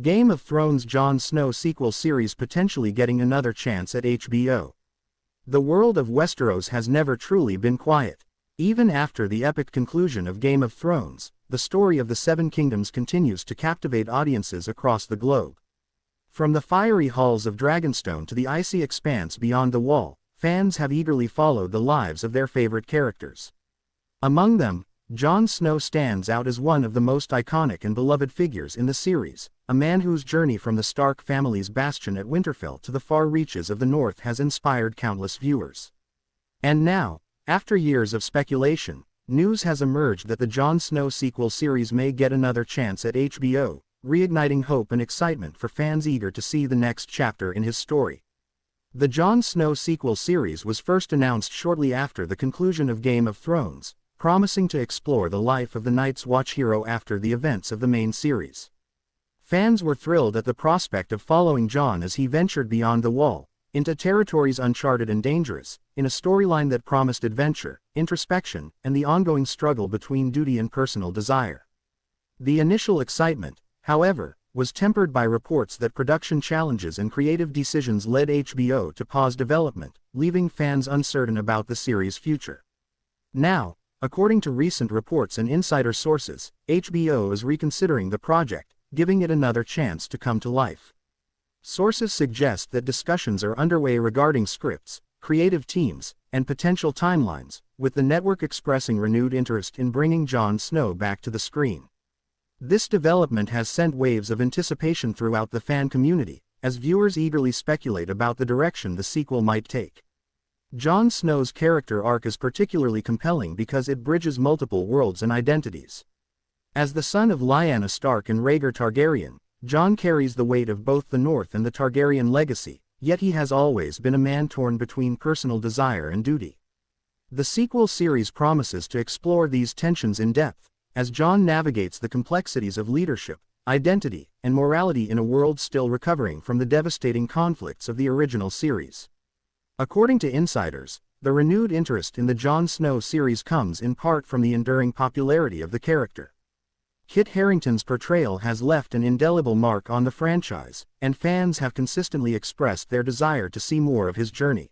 Game of Thrones Jon Snow sequel series potentially getting another chance at HBO. The world of Westeros has never truly been quiet. Even after the epic conclusion of Game of Thrones, the story of the Seven Kingdoms continues to captivate audiences across the globe. From the fiery halls of Dragonstone to the icy expanse beyond the Wall, fans have eagerly followed the lives of their favorite characters. Among them, Jon Snow stands out as one of the most iconic and beloved figures in the series, a man whose journey from the Stark family's bastion at Winterfell to the far reaches of the North has inspired countless viewers. And now, after years of speculation, news has emerged that the Jon Snow sequel series may get another chance at HBO, reigniting hope and excitement for fans eager to see the next chapter in his story. The Jon Snow sequel series was first announced shortly after the conclusion of Game of Thrones, promising to explore the life of the Night's Watch hero after the events of the main series. Fans were thrilled at the prospect of following Jon as he ventured beyond the Wall, into territories uncharted and dangerous, in a storyline that promised adventure, introspection, and the ongoing struggle between duty and personal desire. The initial excitement, however, was tempered by reports that production challenges and creative decisions led HBO to pause development, leaving fans uncertain about the series' future. Now, according to recent reports and insider sources, HBO is reconsidering the project, giving it another chance to come to life. Sources suggest that discussions are underway regarding scripts, creative teams, and potential timelines, with the network expressing renewed interest in bringing Jon Snow back to the screen. This development has sent waves of anticipation throughout the fan community, as viewers eagerly speculate about the direction the sequel might take. Jon Snow's character arc is particularly compelling because it bridges multiple worlds and identities. As the son of Lyanna Stark and Rhaegar Targaryen, Jon carries the weight of both the North and the Targaryen legacy, yet he has always been a man torn between personal desire and duty. The sequel series promises to explore these tensions in depth, as Jon navigates the complexities of leadership, identity, and morality in a world still recovering from the devastating conflicts of the original series. According to insiders, the renewed interest in the Jon Snow series comes in part from the enduring popularity of the character. Kit Harington's portrayal has left an indelible mark on the franchise, and fans have consistently expressed their desire to see more of his journey.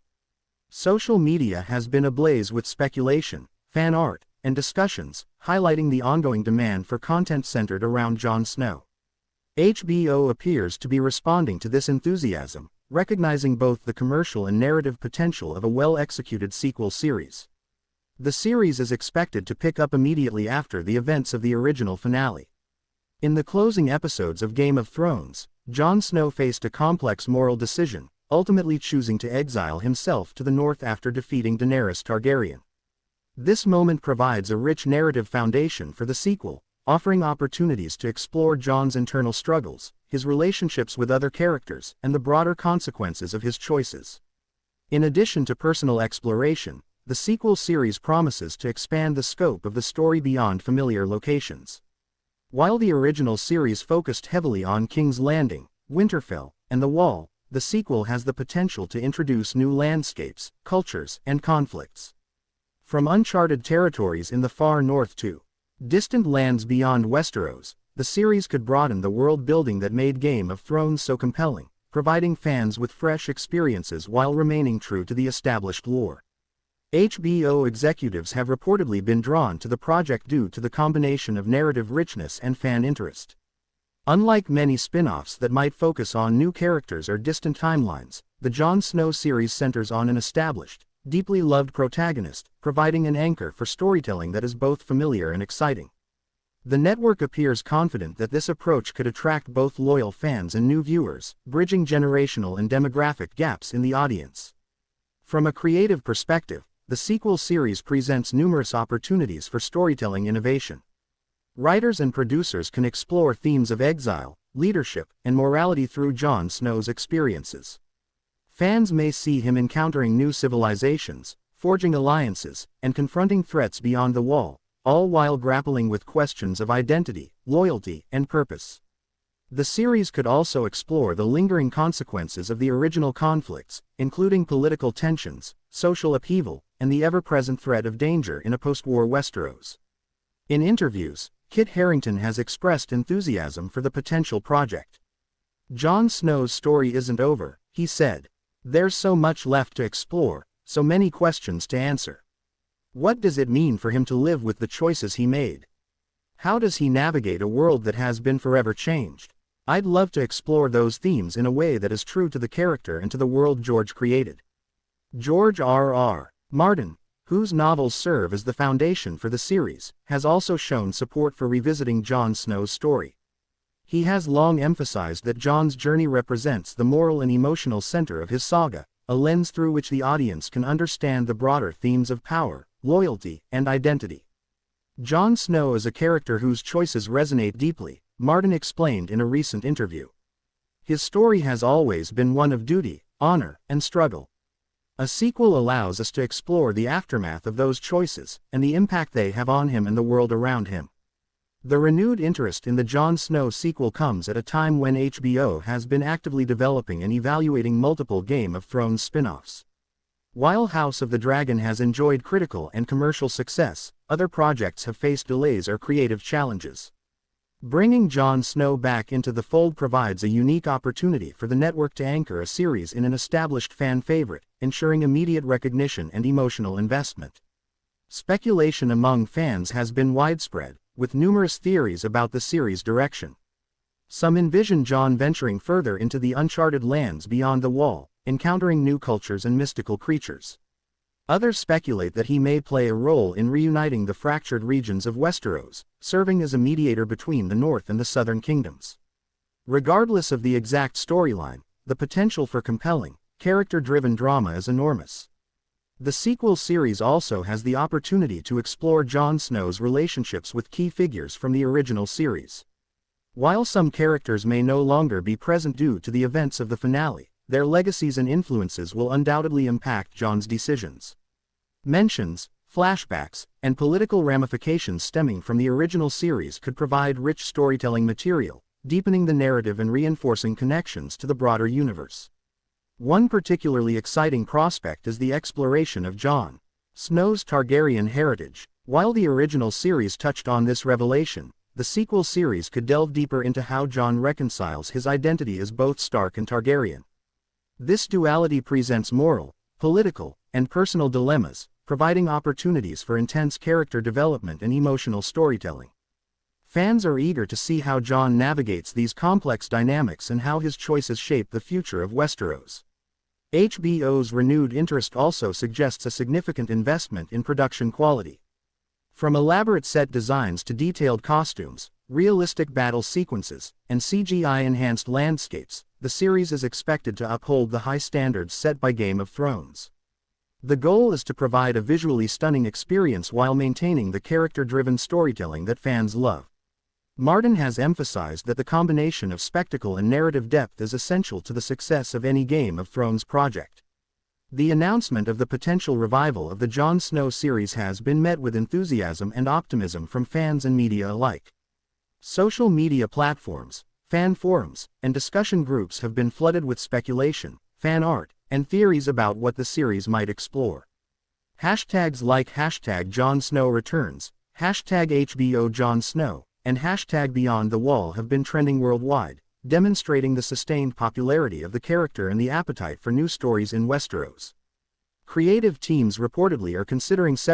Social media has been ablaze with speculation, fan art, and discussions, highlighting the ongoing demand for content centered around Jon Snow. HBO appears to be responding to this enthusiasm, recognizing both the commercial and narrative potential of a well-executed sequel series. The series is expected to pick up immediately after the events of the original finale. In the closing episodes of Game of Thrones, Jon Snow faced a complex moral decision, ultimately choosing to exile himself to the North after defeating Daenerys Targaryen. This moment provides a rich narrative foundation for the sequel, offering opportunities to explore Jon's internal struggles, his relationships with other characters, and the broader consequences of his choices. In addition to personal exploration, the sequel series promises to expand the scope of the story beyond familiar locations. While the original series focused heavily on King's Landing, Winterfell, and the Wall, the sequel has the potential to introduce new landscapes, cultures, and conflicts. From uncharted territories in the far north to distant lands beyond Westeros, the series could broaden the world building that made Game of Thrones so compelling, providing fans with fresh experiences while remaining true to the established lore. HBO executives have reportedly been drawn to the project due to the combination of narrative richness and fan interest. Unlike many spin-offs that might focus on new characters or distant timelines, the Jon Snow series centers on an established, deeply loved protagonist, providing an anchor for storytelling that is both familiar and exciting. The network appears confident that this approach could attract both loyal fans and new viewers, bridging generational and demographic gaps in the audience. From a creative perspective, the sequel series presents numerous opportunities for storytelling innovation. Writers and producers can explore themes of exile, leadership, and morality through Jon Snow's experiences. Fans may see him encountering new civilizations, forging alliances, and confronting threats beyond the Wall, all while grappling with questions of identity, loyalty, and purpose. The series could also explore the lingering consequences of the original conflicts, including political tensions, social upheaval, and the ever-present threat of danger in a post-war Westeros. In interviews, Kit Harington has expressed enthusiasm for the potential project. Jon Snow's story isn't over, he said. There's so much left to explore, so many questions to answer. What does it mean for him to live with the choices he made? How does he navigate a world that has been forever changed? I'd love to explore those themes in a way that is true to the character and to the world George created. George R.R. Martin, whose novels serve as the foundation for the series, has also shown support for revisiting Jon Snow's story. He has long emphasized that Jon's journey represents the moral and emotional center of his saga, a lens through which the audience can understand the broader themes of power, loyalty, and identity. Jon Snow is a character whose choices resonate deeply, Martin explained in a recent interview. His story has always been one of duty, honor, and struggle. A sequel allows us to explore the aftermath of those choices, and the impact they have on him and the world around him. The renewed interest in the Jon Snow sequel comes at a time when HBO has been actively developing and evaluating multiple Game of Thrones spin-offs. While House of the Dragon has enjoyed critical and commercial success, other projects have faced delays or creative challenges. Bringing Jon Snow back into the fold provides a unique opportunity for the network to anchor a series in an established fan favorite, ensuring immediate recognition and emotional investment. Speculation among fans has been widespread, with numerous theories about the series' direction. Some envision Jon venturing further into the uncharted lands beyond the Wall, encountering new cultures and mystical creatures. Others speculate that he may play a role in reuniting the fractured regions of Westeros, serving as a mediator between the North and the Southern kingdoms. Regardless of the exact storyline, the potential for compelling, character-driven drama is enormous. The sequel series also has the opportunity to explore Jon Snow's relationships with key figures from the original series. While some characters may no longer be present due to the events of the finale, their legacies and influences will undoubtedly impact Jon's decisions. Mentions, flashbacks, and political ramifications stemming from the original series could provide rich storytelling material, deepening the narrative and reinforcing connections to the broader universe. One particularly exciting prospect is the exploration of Jon Snow's Targaryen heritage. While the original series touched on this revelation, the sequel series could delve deeper into how Jon reconciles his identity as both Stark and Targaryen. This duality presents moral, political, and personal dilemmas, providing opportunities for intense character development and emotional storytelling. Fans are eager to see how Jon navigates these complex dynamics and how his choices shape the future of Westeros. HBO's renewed interest also suggests a significant investment in production quality. From elaborate set designs to detailed costumes, realistic battle sequences, and CGI-enhanced landscapes, the series is expected to uphold the high standards set by Game of Thrones. The goal is to provide a visually stunning experience while maintaining the character-driven storytelling that fans love. Martin has emphasized that the combination of spectacle and narrative depth is essential to the success of any Game of Thrones project. The announcement of the potential revival of the Jon Snow series has been met with enthusiasm and optimism from fans and media alike. Social media platforms, fan forums, and discussion groups have been flooded with speculation, fan art, and theories about what the series might explore. Hashtags like #JonSnowReturns, #HBOJonSnow, and #BeyondTheWall have been trending worldwide, demonstrating the sustained popularity of the character and the appetite for new stories in Westeros. Creative teams reportedly are considering several